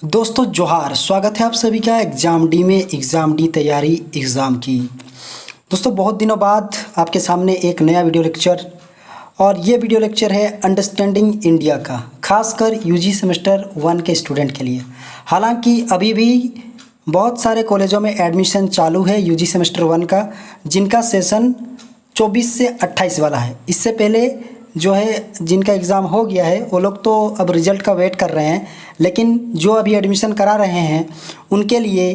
दोस्तों जोहार, स्वागत है आप सभी का एग्ज़ाम डी में। एग्ज़ाम डी तैयारी एग्ज़ाम की। दोस्तों बहुत दिनों बाद आपके सामने एक नया वीडियो लेक्चर, और ये वीडियो लेक्चर है अंडरस्टैंडिंग इंडिया का, खासकर यूजी सेमेस्टर 1 के स्टूडेंट के लिए। हालांकि अभी भी बहुत सारे कॉलेजों में एडमिशन चालू है यूजी सेमेस्टर 1 का, जिनका सेशन 24 से 28 वाला है। इससे पहले जो है जिनका एग्ज़ाम हो गया है वो लोग तो अब रिज़ल्ट का वेट कर रहे हैं, लेकिन जो अभी एडमिशन करा रहे हैं उनके लिए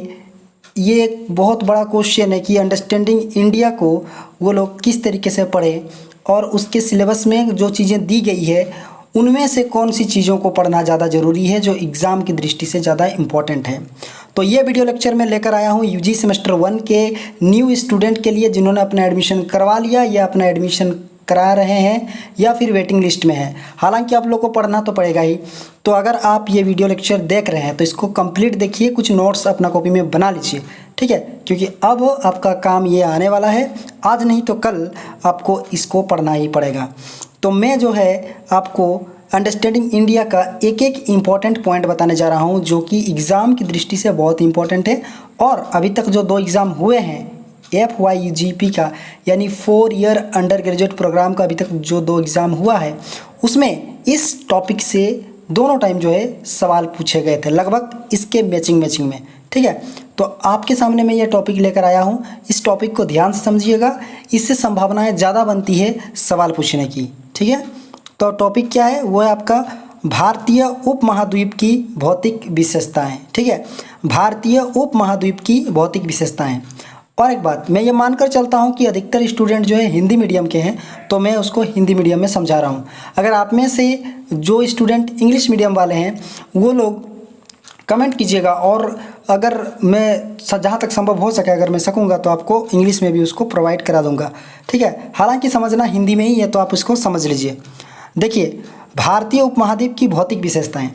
ये एक बहुत बड़ा क्वेश्चन है कि अंडरस्टैंडिंग इंडिया को वो लोग किस तरीके से पढ़ें, और उसके सिलेबस में जो चीज़ें दी गई है उनमें से कौन सी चीज़ों को पढ़ना ज़्यादा ज़रूरी है, जो एग्ज़ाम की दृष्टि से ज़्यादा इम्पॉर्टेंट है। तो ये वीडियो लेक्चर में लेकर आया हूँ यूजी सेमेस्टर 1 के न्यू स्टूडेंट के लिए, जिन्होंने अपना एडमिशन करवा लिया या अपना एडमिशन करा रहे हैं या फिर वेटिंग लिस्ट में है। हालांकि आप लोग को पढ़ना तो पड़ेगा ही। तो अगर आप ये वीडियो लेक्चर देख रहे हैं तो इसको कंप्लीट देखिए, कुछ नोट्स अपना कॉपी में बना लीजिए, ठीक है, क्योंकि अब आपका काम ये आने वाला है, आज नहीं तो कल आपको इसको पढ़ना ही पड़ेगा। तो मैं जो है आपको अंडरस्टैंडिंग इंडिया का एक एक इम्पॉर्टेंट पॉइंट बताने जा रहा हूँ, जो कि एग्ज़ाम की दृष्टि से बहुत इंपॉर्टेंट है। और अभी तक जो 2 एग्ज़ाम हुए हैं FYUGP का, यानी 4 ईयर अंडर ग्रेजुएट प्रोग्राम का अभी तक जो 2 एग्ज़ाम हुआ है, उसमें इस टॉपिक से दोनों टाइम जो है सवाल पूछे गए थे, लगभग इसके मैचिंग में, ठीक है। तो आपके सामने मैं ये टॉपिक लेकर आया हूँ, इस टॉपिक को ध्यान से समझिएगा, इससे संभावनाएं ज़्यादा बनती है सवाल पूछने की, ठीक है। तो टॉपिक क्या है, वो है आपका भारतीय उपमहाद्वीप की भौतिक विशेषताएँ, ठीक है, भारतीय उपमहाद्वीप की भौतिक विशेषताएँ। और एक बात, मैं ये मानकर चलता हूँ कि अधिकतर स्टूडेंट जो है हिंदी मीडियम के हैं, तो मैं उसको हिंदी मीडियम में समझा रहा हूँ। अगर आप में से जो स्टूडेंट इंग्लिश मीडियम वाले हैं वो लोग कमेंट कीजिएगा, और अगर मैं जहाँ तक संभव हो सके, अगर मैं सकूँगा तो आपको इंग्लिश में भी उसको प्रोवाइड करा दूँगा, ठीक है। हालांकि समझना हिंदी में ही है, तो आप उसको समझ लीजिए। देखिए, भारतीय उपमहाद्वीप की भौतिक विशेषताएँ,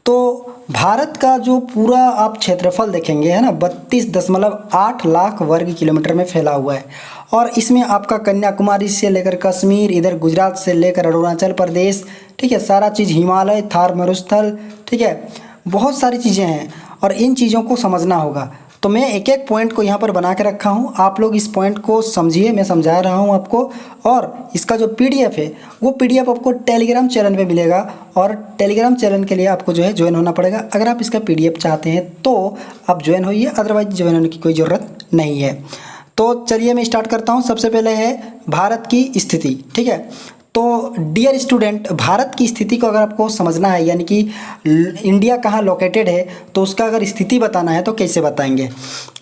तो भारत का जो पूरा आप क्षेत्रफल देखेंगे है ना, 32.8 लाख वर्ग किलोमीटर में फैला हुआ है। और इसमें आपका कन्याकुमारी से लेकर कश्मीर, इधर गुजरात से लेकर अरुणाचल प्रदेश, ठीक है, सारा चीज़, हिमालय, थार मरुस्थल, ठीक है, बहुत सारी चीज़ें हैं, और इन चीज़ों को समझना होगा। तो मैं एक एक पॉइंट को यहाँ पर बना के रखा हूँ, आप लोग इस पॉइंट को समझिए, मैं समझा रहा हूँ आपको। और इसका जो PDF है वो PDF आपको टेलीग्राम चैनल पे मिलेगा, और टेलीग्राम चैनल के लिए आपको जो है ज्वाइन होना पड़ेगा। अगर आप इसका PDF चाहते हैं तो आप ज्वाइन होइए, अदरवाइज ज्वाइन होने की कोई ज़रूरत नहीं है। तो चलिए मैं स्टार्ट करता हूँ। सबसे पहले है भारत की स्थिति, ठीक है। तो डियर स्टूडेंट, भारत की स्थिति को अगर आपको समझना है, यानी कि इंडिया कहाँ लोकेटेड है, तो उसका अगर स्थिति बताना है तो कैसे बताएंगे।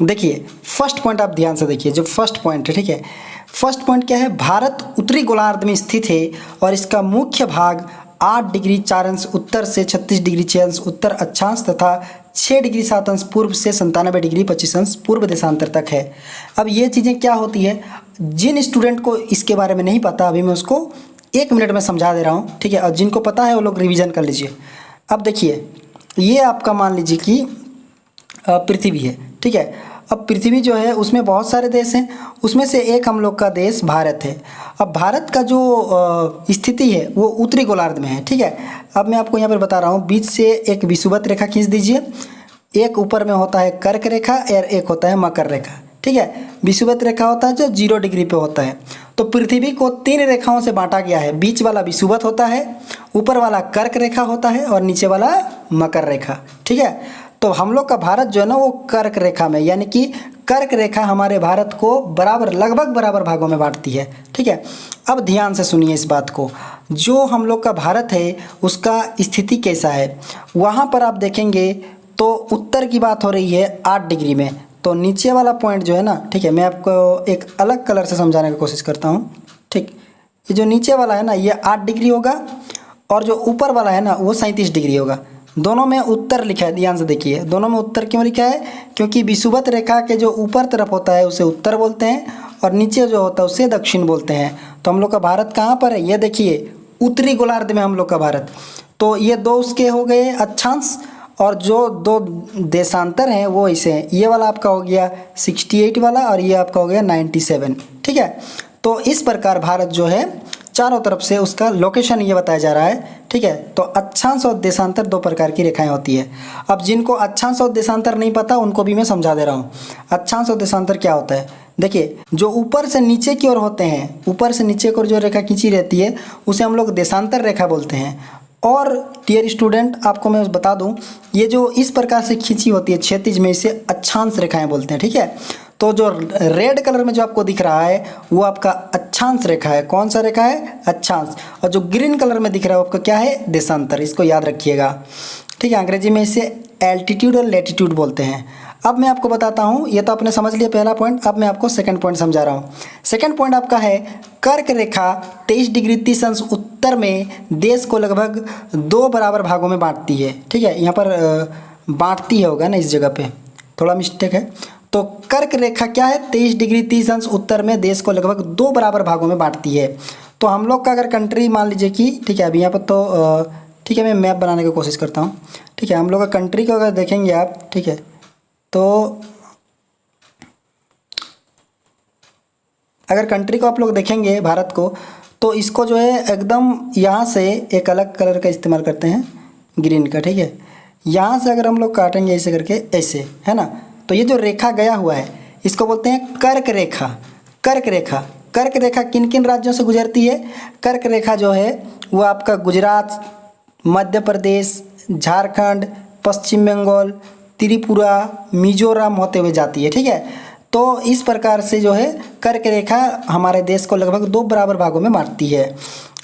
देखिए, फर्स्ट पॉइंट आप ध्यान से देखिए, जो फर्स्ट पॉइंट है, ठीक है, फर्स्ट पॉइंट क्या है, भारत उत्तरी गोलार्ध में स्थित है, और इसका मुख्य भाग 8 डिग्री 4 अंश उत्तर से 36 डिग्री 6 अंश उत्तर अक्षांश तथा 6 डिग्री 7 अंश पूर्व से 97 डिग्री 25 अंश पूर्व देशांतर तक है। अब ये चीज़ें क्या होती है, जिन स्टूडेंट को इसके बारे में नहीं पता, अभी मैं उसको 1 मिनट में समझा दे रहा हूँ, ठीक है, और जिनको पता है वो लोग रिवीजन कर लीजिए। अब देखिए, ये आपका मान लीजिए कि पृथ्वी है, ठीक है। अब पृथ्वी जो है उसमें बहुत सारे देश हैं, उसमें से एक हम लोग का देश भारत है। अब भारत का जो स्थिति है वो उत्तरी गोलार्ध में है, ठीक है। अब मैं आपको यहाँ पर बता रहा हूँ, बीच से एक विषुवत रेखा खींच दीजिए, एक ऊपर में होता है कर्क रेखा और एक होता है मकर रेखा, ठीक है। विषुवत रेखा होता है जो 0 डिग्री पे होता है। तो पृथ्वी को 3 रेखाओं से बांटा गया है, बीच वाला विषुवत होता है, ऊपर वाला कर्क रेखा होता है, और नीचे वाला मकर रेखा, ठीक है। तो हम लोग का भारत जो है ना वो कर्क रेखा में, यानी कि कर्क रेखा हमारे भारत को बराबर, लगभग बराबर भागों में बांटती है, ठीक है। अब ध्यान से सुनिए इस बात को, जो हम लोग का भारत है उसका स्थिति कैसा है, वहाँ पर आप देखेंगे तो उत्तर की बात हो रही है 8 डिग्री में। तो नीचे वाला पॉइंट जो है ना, ठीक है, मैं आपको एक अलग कलर से समझाने की कोशिश करता हूँ, ठीक। ये जो नीचे वाला है ना ये 8 डिग्री होगा, और जो ऊपर वाला है ना वो 37 डिग्री होगा। दोनों में उत्तर लिखा है, ध्यान से देखिए, दोनों में उत्तर क्यों लिखा है, क्योंकि विषुवत रेखा के जो ऊपर तरफ होता है उसे उत्तर बोलते हैं, और नीचे जो होता है उसे दक्षिण बोलते हैं। तो हम लोग का भारत कहाँ पर है, ये देखिए, उत्तरी गोलार्ध में हम लोग का भारत। तो ये 2 उसके हो गए अक्षांश, और जो 2 देशांतर हैं वो ऐसे हैं, ये वाला आपका हो गया 68 वाला, और ये आपका हो गया 97, ठीक है। तो इस प्रकार भारत जो है चारों तरफ से उसका लोकेशन ये बताया जा रहा है। ठीक है, तो अक्षांश और देशांतर दो प्रकार की रेखाएं होती है। अब जिनको अक्षांश और देशांतर नहीं पता उनको भी मैं समझा दे रहा हूँ। अक्षांश और देशांतर क्या होता है, देखिए जो ऊपर से नीचे की ओर होते हैं, ऊपर से नीचे की ओर जो रेखा खींची रहती है उसे हम लोग देशांतर रेखा बोलते हैं। और डियर स्टूडेंट, आपको मैं बता दूं, ये जो इस प्रकार से खींची होती है क्षैतिज में, इसे अक्षांश रेखाएं बोलते हैं। ठीक है, तो जो रेड कलर में जो आपको दिख रहा है वो आपका अक्षांश रेखा है। कौन सा रेखा है, अक्षांश। और जो ग्रीन कलर में दिख रहा है वो आपका क्या है, देशांतर। इसको याद रखिएगा। ठीक है, अंग्रेजी में इसे एल्टीट्यूड और लैटिट्यूड बोलते हैं। अब मैं आपको बताता हूँ, ये तो आपने समझ लिया पहला पॉइंट। अब मैं आपको सेकंड पॉइंट समझा रहा हूँ। सेकंड पॉइंट आपका है कर्क रेखा 23 डिग्री 30 अंश उत्तर में देश को लगभग 2 बराबर भागों में बांटती है। ठीक है, यहाँ पर बांटती है होगा ना, इस जगह पे थोड़ा मिस्टेक है। तो कर्क रेखा क्या है, 23 डिग्री 30 अंश उत्तर में देश को लगभग 2 बराबर भागों में बांटती है। तो हम लोग का अगर कंट्री मान लीजिए कि, ठीक है, अभी यहाँ पर तो ठीक है मैं मैप बनाने की कोशिश करता हूँ। ठीक है, हम लोग का कंट्री को अगर देखेंगे आप, ठीक है, तो अगर कंट्री को आप लोग देखेंगे भारत को, तो इसको जो है एकदम यहाँ से एक अलग कलर का इस्तेमाल करते हैं, ग्रीन का। ठीक है, यहाँ से अगर हम लोग काटेंगे ऐसे करके, ऐसे है ना, तो ये जो रेखा गया हुआ है इसको बोलते हैं कर्क रेखा। कर्क रेखा, कर्क रेखा किन किन राज्यों से गुजरती है, कर्क रेखा जो है वो आपका गुजरात, मध्य प्रदेश, झारखंड, पश्चिम बंगाल, त्रिपुरा, मिजोरम होते हुए जाती है। ठीक है, तो इस प्रकार से जो है कर्क रेखा हमारे देश को लगभग 2 बराबर भागों में बांटती है।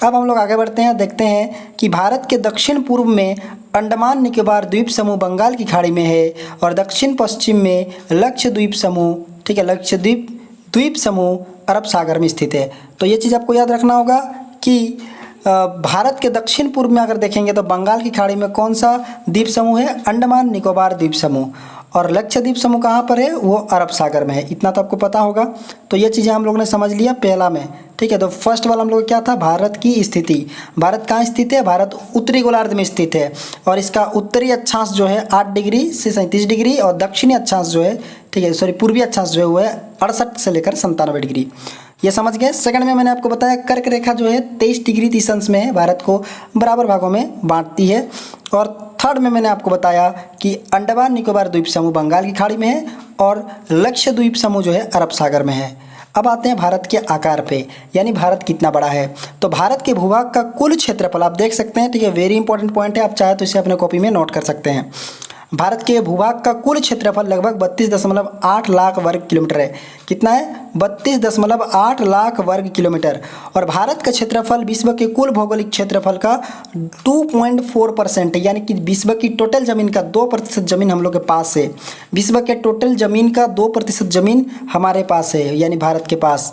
अब हम लोग आगे बढ़ते हैं, देखते हैं कि भारत के दक्षिण पूर्व में अंडमान निकोबार द्वीप समूह बंगाल की खाड़ी में है और दक्षिण पश्चिम में लक्षद्वीप समूह, ठीक है, लक्षद्वीप द्वीप समूह अरब सागर में स्थित है। तो ये चीज़ आपको याद रखना होगा कि भारत के दक्षिण पूर्व में अगर देखेंगे तो बंगाल की खाड़ी में कौन सा द्वीप समूह है, अंडमान निकोबार द्वीप समूह। और लक्षद्वीप समूह कहाँ पर है, वो अरब सागर में है। इतना तो आपको पता होगा। तो ये चीज़ें हम लोगों ने समझ लिया पहला में। ठीक है, तो फर्स्ट वाला हम लोग क्या था, भारत की स्थिति। भारत कहाँ स्थित है, भारत उत्तरी गोलार्ध में स्थित है और इसका उत्तरी अक्षांश जो है 8 डिग्री से 37 डिग्री और दक्षिणी अक्षांश जो है, ठीक है, सॉरी पूर्वी अक्षांश जो है वो है 68 से लेकर 97 डिग्री। ये समझ गए। सेकंड में मैंने आपको बताया कर्क रेखा जो है 23 डिग्री 30 अंश में है, भारत को बराबर भागों में बांटती है। और थर्ड में मैंने आपको बताया कि अंडमान निकोबार द्वीप समूह बंगाल की खाड़ी में है और लक्षद्वीप समूह जो है अरब सागर में है। अब आते हैं भारत के आकार पे, यानी भारत कितना बड़ा है। तो भारत के भूभाग का कुल क्षेत्रफल आप देख सकते हैं। ठीक है, वेरी इंपॉर्टेंट पॉइंट है, आप चाहे तो इसे अपने कॉपी में नोट कर सकते हैं। भारत के भूभाग का कुल क्षेत्रफल लगभग 32.8 लाख वर्ग किलोमीटर है। कितना है, 32.8 लाख वर्ग किलोमीटर। और भारत का क्षेत्रफल विश्व के कुल भौगोलिक क्षेत्रफल का 2.4% है, यानी कि विश्व की टोटल ज़मीन का 2% ज़मीन हम लोग के पास है। विश्व के टोटल ज़मीन का 2% ज़मीन हमारे पास है, यानी भारत के पास।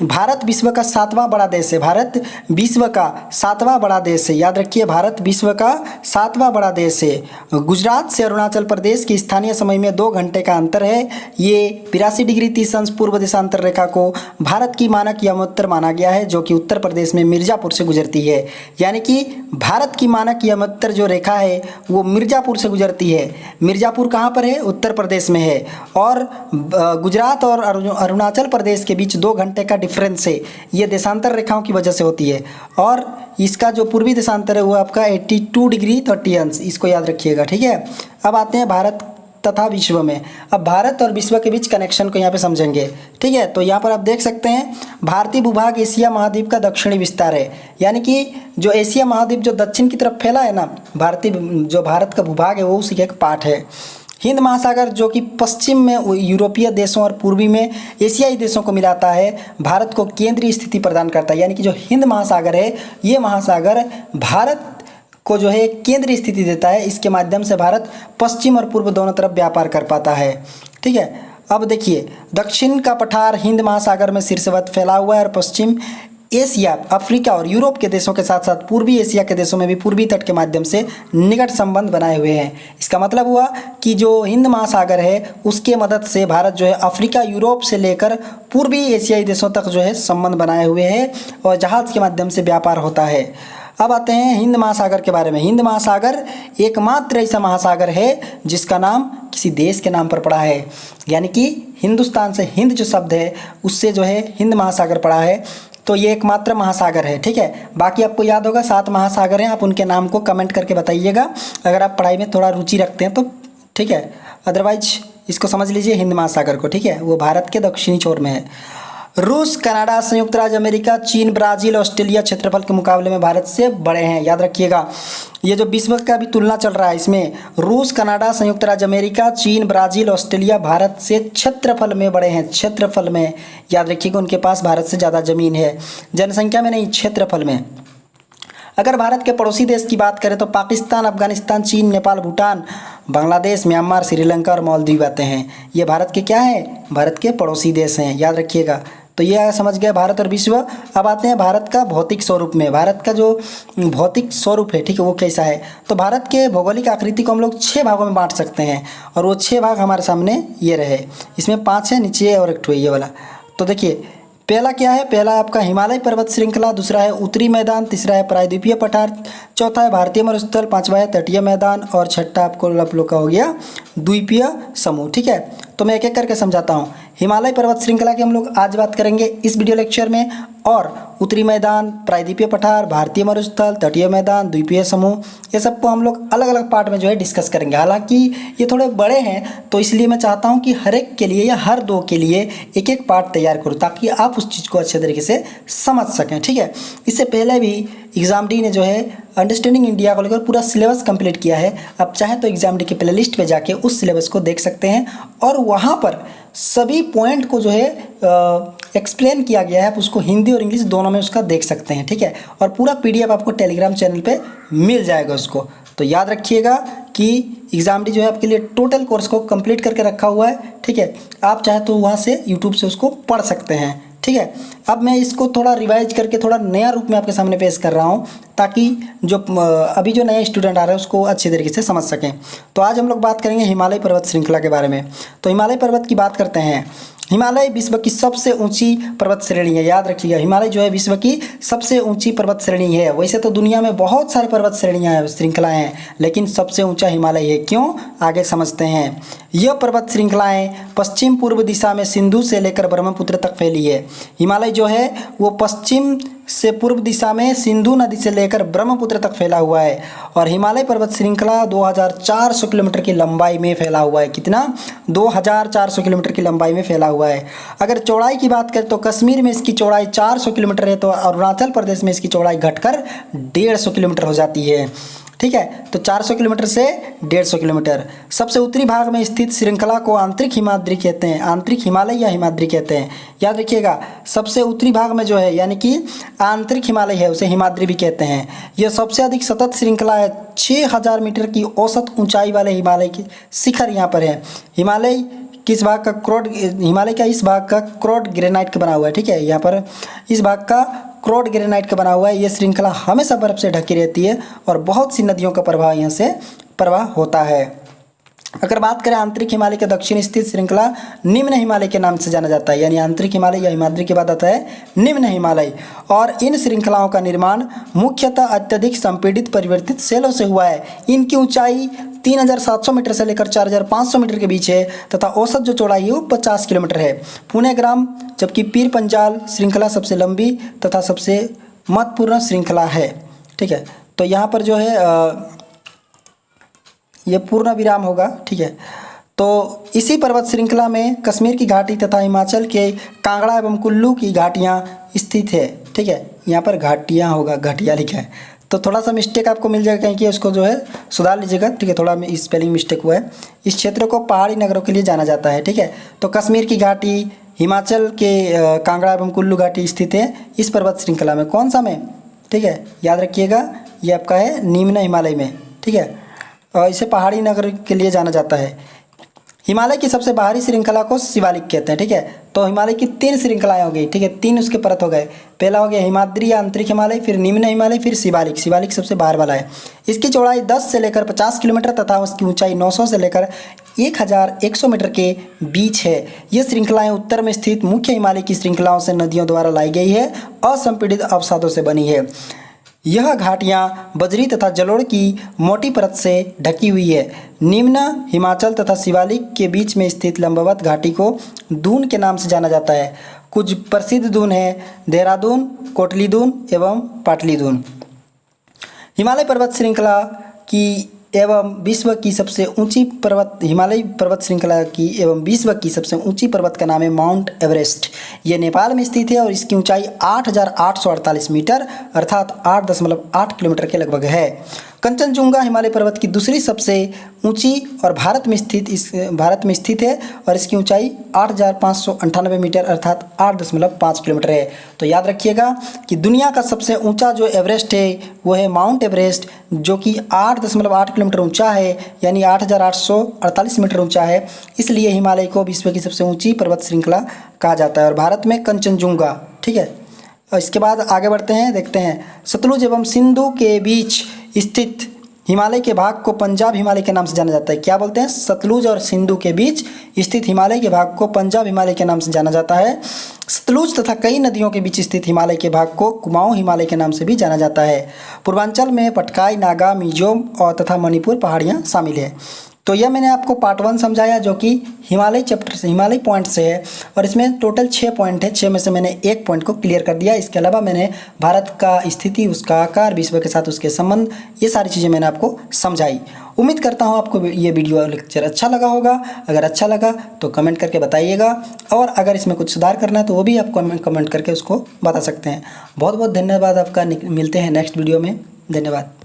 भारत विश्व का 7वां बड़ा देश है। भारत विश्व का 7वां बड़ा देश है, याद रखिए, भारत विश्व का 7वां बड़ा देश है। गुजरात से अरुणाचल प्रदेश की स्थानीय समय में 2 घंटे का अंतर है। ये 82 डिग्री 30 अंश पूर्व देशांतर रेखा को भारत की मानक यमोत्तर माना गया है, जो कि उत्तर प्रदेश में मिर्ज़ापुर से गुजरती है। यानी कि भारत की मानक यमोत्तर जो रेखा है वो मिर्ज़ापुर से गुजरती है। मिर्ज़ापुर कहाँ पर है, उत्तर प्रदेश में है। और गुजरात और अरुणाचल प्रदेश के बीच 2 घंटे का डिफरेंस है, ये देशांतर रेखाओं की वजह से होती है। और इसका जो पूर्वी देशांतर है वो आपका 82 डिग्री 30 अंश, इसको याद रखिएगा। ठीक है, अब आते हैं भारत तथा विश्व में। अब भारत और विश्व के बीच कनेक्शन को यहाँ पे समझेंगे। ठीक है, तो यहाँ पर आप देख सकते हैं भारतीय भूभाग एशिया महाद्वीप का दक्षिणी विस्तार है, यानी कि जो एशिया महाद्वीप जो दक्षिण की तरफ फैला है ना, जो भारत का भूभाग है वो उसी का एक पार्ट है। हिंद महासागर जो कि पश्चिम में यूरोपीय देशों और पूर्वी में एशियाई देशों को मिलाता है, भारत को केंद्रीय स्थिति प्रदान करता है। यानी कि जो हिंद महासागर है, ये महासागर भारत को जो है केंद्रीय स्थिति देता है। इसके माध्यम से भारत पश्चिम और पूर्व दोनों तरफ व्यापार कर पाता है। ठीक है, अब देखिए, दक्षिण का पठार हिंद महासागर में शीर्षवत फैला हुआ है और पश्चिम एशिया, अफ्रीका और यूरोप के देशों के साथ साथ पूर्वी एशिया के देशों में भी पूर्वी तट के माध्यम से निकट संबंध बनाए हुए हैं। इसका मतलब हुआ कि जो हिंद महासागर है उसके मदद से भारत जो है अफ्रीका, यूरोप से लेकर पूर्वी एशियाई देशों तक जो है संबंध बनाए हुए हैं और जहाज़ के माध्यम से व्यापार होता है। अब आते हैं हिंद महासागर के बारे में। हिंद महासागर एकमात्र ऐसा महासागर है जिसका नाम किसी देश के नाम पर पड़ा है, यानी कि हिंदुस्तान से हिंद जो शब्द है उससे जो है हिंद महासागर पड़ा है। तो ये एकमात्र महासागर है, ठीक है। बाकी आपको याद होगा 7 महासागर हैं, आप उनके नाम को कमेंट करके बताइएगा अगर आप पढ़ाई में थोड़ा रुचि रखते हैं तो, ठीक है। अदरवाइज इसको समझ लीजिए हिंद महासागर को, ठीक है, वो भारत के दक्षिणी छोर में है। रूस, कनाडा, संयुक्त राज्य अमेरिका, चीन, ब्राज़ील, ऑस्ट्रेलिया क्षेत्रफल के मुकाबले में भारत से बड़े हैं। याद रखिएगा, ये जो विश्व का भी तुलना चल रहा है इसमें रूस, कनाडा, संयुक्त राज्य अमेरिका, चीन, ब्राज़ील, ऑस्ट्रेलिया भारत से क्षेत्रफल में बड़े हैं। क्षेत्रफल में याद रखिएगा, उनके पास भारत से ज़्यादा ज़मीन है, जनसंख्या में नहीं, क्षेत्रफल में। अगर भारत के पड़ोसी देश की बात करें तो पाकिस्तान, अफगानिस्तान, चीन, नेपाल, भूटान, बांग्लादेश, म्यांमार, श्रीलंका और मालदीव आते हैं। ये भारत के क्या हैं? भारत के पड़ोसी देश हैं, याद रखिएगा। तो ये समझ गए भारत और विश्व। अब आते हैं भारत का भौतिक स्वरूप में। भारत का जो भौतिक स्वरूप है, ठीक है, वो कैसा है? तो भारत के भौगोलिक आकृति को हम लोग 6 भागों में बांट सकते हैं और वो 6 भाग हमारे सामने ये रहे। इसमें 5 है, नीचे और एक ठो ये वाला। तो देखिए, पहला क्या है? पहला आपका हिमालय पर्वत श्रृंखला, दूसरा है उत्तरी मैदान, तीसरा है प्रायद्वीपीय पठार, चौथा है भारतीय मरुस्थल, पांचवा है तटीय मैदान और छठा आपको आप लोग का हो गया द्वीपीय समूह, ठीक है। तो मैं एक एक करके समझाता हूँ। हिमालय पर्वत श्रृंखला की हम लोग आज बात करेंगे इस वीडियो लेक्चर में, और उत्तरी मैदान, प्रायद्वीपीय पठार, भारतीय मरुस्थल, तटीय मैदान, द्वीपीय समूह, ये सबको हम लोग अलग अलग पार्ट में जो है डिस्कस करेंगे। हालांकि ये थोड़े बड़े हैं तो इसलिए मैं चाहता हूँ कि हर एक के लिए या हर 2 के लिए एक एक पार्ट तैयार करूँ ताकि आप उस चीज़ को अच्छे तरीके से समझ सकें, ठीक है। इससे पहले भी एग्जाम डी ने जो है अंडरस्टैंडिंग इंडिया को लेकर पूरा सिलेबस कंप्लीट किया है। आप चाहें तो एग्जाम डी के प्लेलिस्ट पे जाके उस सिलेबस को देख सकते हैं और वहाँ पर सभी पॉइंट को जो है एक्सप्लेन किया गया है। आप उसको हिंदी और इंग्लिश दोनों में उसका देख सकते हैं, ठीक है। और पूरा PDF आपको टेलीग्राम चैनल पे मिल जाएगा उसको। तो याद रखिएगा कि एग्जाम डी जो है आपके लिए टोटल कोर्स को कंप्लीट करके रखा हुआ है, ठीक है। आप चाहे तो वहाँ से यूट्यूब से उसको पढ़ सकते हैं, ठीक है। अब मैं इसको थोड़ा रिवाइज करके थोड़ा नया रूप में आपके सामने पेश कर रहा हूँ ताकि जो अभी जो नए स्टूडेंट आ रहे हैं उसको अच्छे तरीके से समझ सकें। तो आज हम लोग बात करेंगे हिमालय पर्वत श्रृंखला के बारे में। तो हिमालय पर्वत की बात करते हैं। हिमालय विश्व की सबसे ऊंची पर्वत श्रेणी है। याद रखिएगा, हिमालय जो है विश्व की सबसे ऊंची पर्वत श्रेणी है। वैसे तो दुनिया में बहुत सारे पर्वत श्रेणियाँ हैं, श्रृंखलाएँ हैं, लेकिन सबसे ऊंचा हिमालय है। क्यों? आगे समझते हैं। यह पर्वत श्रृंखलाएँ पश्चिम पूर्व दिशा में सिंधु से लेकर ब्रह्मपुत्र तक फैली है। हिमालय जो है वो पश्चिम से पूर्व दिशा में सिंधु नदी से लेकर ब्रह्मपुत्र तक फैला हुआ है और हिमालय पर्वत श्रृंखला 2400 किलोमीटर की लंबाई में फैला हुआ है। कितना? 2400 किलोमीटर की लंबाई में फैला हुआ है। अगर चौड़ाई की बात करें तो कश्मीर में इसकी चौड़ाई 400 किलोमीटर है, तो अरुणाचल प्रदेश में इसकी चौड़ाई घटकर 150 किलोमीटर हो जाती है, ठीक है। तो 400 किलोमीटर से 150 किलोमीटर। सबसे उत्तरी भाग में स्थित श्रृंखला को आंतरिक हिमाद्री कहते हैं। आंतरिक हिमालय या हिमाद्री कहते हैं। याद रखिएगा, सबसे उत्तरी भाग में जो है यानी कि आंतरिक हिमालय है उसे हिमाद्री भी कहते हैं। यह सबसे अधिक सतत श्रृंखला है। 6000 मीटर की औसत ऊंचाई वाले हिमालय की शिखर यहाँ पर है। हिमालय किस भाग का? हिमालय का इस भाग का क्रोड ग्रेनाइट का बना हुआ है, ठीक है। यहाँ पर इस भाग का क्रोड ग्रेनाइट का बना हुआ है। ये श्रृंखला हमेशा बर्फ से ढकी रहती है और बहुत सी नदियों का प्रवाह यहाँ से प्रवाह होता है। अगर बात करें आंतरिक हिमालय के दक्षिण स्थित श्रृंखला निम्न हिमालय के नाम से जाना जाता है, यानी आंतरिक हिमालय या हिमाद्री के बाद आता है निम्न हिमालय। और इन श्रृंखलाओं का निर्माण मुख्यतः अत्यधिक संपीड़ित परिवर्तित शैलों से हुआ है। इनकी ऊंचाई 3700 मीटर से लेकर 4500 मीटर के बीच है तथा औसत जो चौड़ाई है वो 50 किलोमीटर है। पुणे ग्राम, जबकि पीर पंजाल श्रृंखला सबसे लंबी तथा सबसे महत्वपूर्ण श्रृंखला है, ठीक है। तो यहाँ पर जो है ये पूर्ण विराम होगा, ठीक है। तो इसी पर्वत श्रृंखला में कश्मीर की घाटी तथा हिमाचल के कांगड़ा एवं कुल्लू की घाटियाँ स्थित है, ठीक है। यहाँ पर घाटियाँ होगा, घाटियाँ लिखा है, तो थोड़ा सा मिस्टेक आपको मिल जाएगा कहीं कि उसको जो है सुधार लीजिएगा, ठीक है। थोड़ा स्पेलिंग मिस्टेक हुआ है। इस क्षेत्र को पहाड़ी नगरों के लिए जाना जाता है, ठीक है। तो कश्मीर की घाटी, हिमाचल के कांगड़ा एवं कुल्लू घाटी स्थित है इस पर्वत श्रृंखला में। कौन सा में? ठीक है, याद रखिएगा, ये आपका है निम्न हिमालय में, ठीक है। और इसे पहाड़ी नगर के लिए जाना जाता है। हिमालय की सबसे बाहरी श्रृंखला को शिवालिक कहते हैं, ठीक है। तो हिमालय की 3 श्रृंखलाएं हो गई, ठीक है, 3 उसके परत हो गए। पहला हो गया हिमाद्री या आंतरिक हिमालय, फिर निम्न हिमालय, फिर शिवालिक। शिवालिक सबसे बाहर वाला है। इसकी चौड़ाई 10 से लेकर 50 किलोमीटर तथा उसकी ऊंचाई 900 से लेकर 1100 मीटर के बीच है। ये श्रृंखलाएं उत्तर में स्थित मुख्य हिमालय की श्रृंखलाओं से नदियों द्वारा लाई गई है, असंपीड़ित अवसादों से बनी है। यह घाटियाँ बजरी तथा जलोढ़ की मोटी परत से ढकी हुई है। निम्न हिमाचल तथा शिवालिक के बीच में स्थित लंबवत घाटी को दून के नाम से जाना जाता है। कुछ प्रसिद्ध दून है देहरादून, कोटली दून एवं पाटली दून। हिमालय पर्वत श्रृंखला की एवं विश्व की सबसे ऊंची पर्वत हिमालय पर्वत श्रृंखला की एवं विश्व की सबसे ऊंची पर्वत का नाम है माउंट एवरेस्ट। ये नेपाल में स्थित है और इसकी ऊंचाई 8,848 मीटर अर्थात 8.8 किलोमीटर के लगभग है। कंचनजुंगा हिमालय पर्वत की दूसरी सबसे ऊंची और भारत में स्थित है और इसकी ऊंचाई 8,598 मीटर अर्थात 8.5 किलोमीटर है। तो याद रखिएगा कि दुनिया का सबसे ऊंचा जो एवरेस्ट है वो है माउंट एवरेस्ट, जो कि 8.8 किलोमीटर ऊंचा है, यानी 8,848 मीटर ऊंचा है। इसलिए हिमालय को विश्व की सबसे ऊंची पर्वत श्रृंखला कहा जाता है और भारत में कंचनजुंगा। ठीक है, और इसके बाद आगे बढ़ते हैं, देखते हैं सतलुज एवं सिंधु के बीच स्थित हिमालय के भाग को पंजाब हिमालय के नाम से जाना जाता है। क्या बोलते हैं? सतलुज और सिंधु के बीच स्थित हिमालय के भाग को पंजाब हिमालय के नाम से जाना जाता है। सतलुज तथा कई नदियों के बीच स्थित हिमालय के भाग को कुमाऊं हिमालय के नाम से भी जाना जाता है। पूर्वांचल में पटकाई, नागा, मिजोम और तथा मणिपुर पहाड़ियाँ शामिल है। तो यह मैंने आपको पार्ट 1 समझाया जो कि हिमालय चैप्टर से, हिमालय पॉइंट से है और इसमें टोटल 6 पॉइंट है। 6 में से मैंने 1 पॉइंट को क्लियर कर दिया। इसके अलावा मैंने भारत का स्थिति, उसका आकार, विश्व के साथ उसके संबंध, ये सारी चीज़ें मैंने आपको समझाई। उम्मीद करता हूँ आपको ये वीडियो लेक्चर अच्छा लगा होगा। अगर अच्छा लगा तो कमेंट करके बताइएगा और अगर इसमें कुछ सुधार करना है तो वो भी आप कमेंट करके उसको बता सकते हैं। बहुत बहुत धन्यवाद आपका। मिलते हैं नेक्स्ट वीडियो में। धन्यवाद।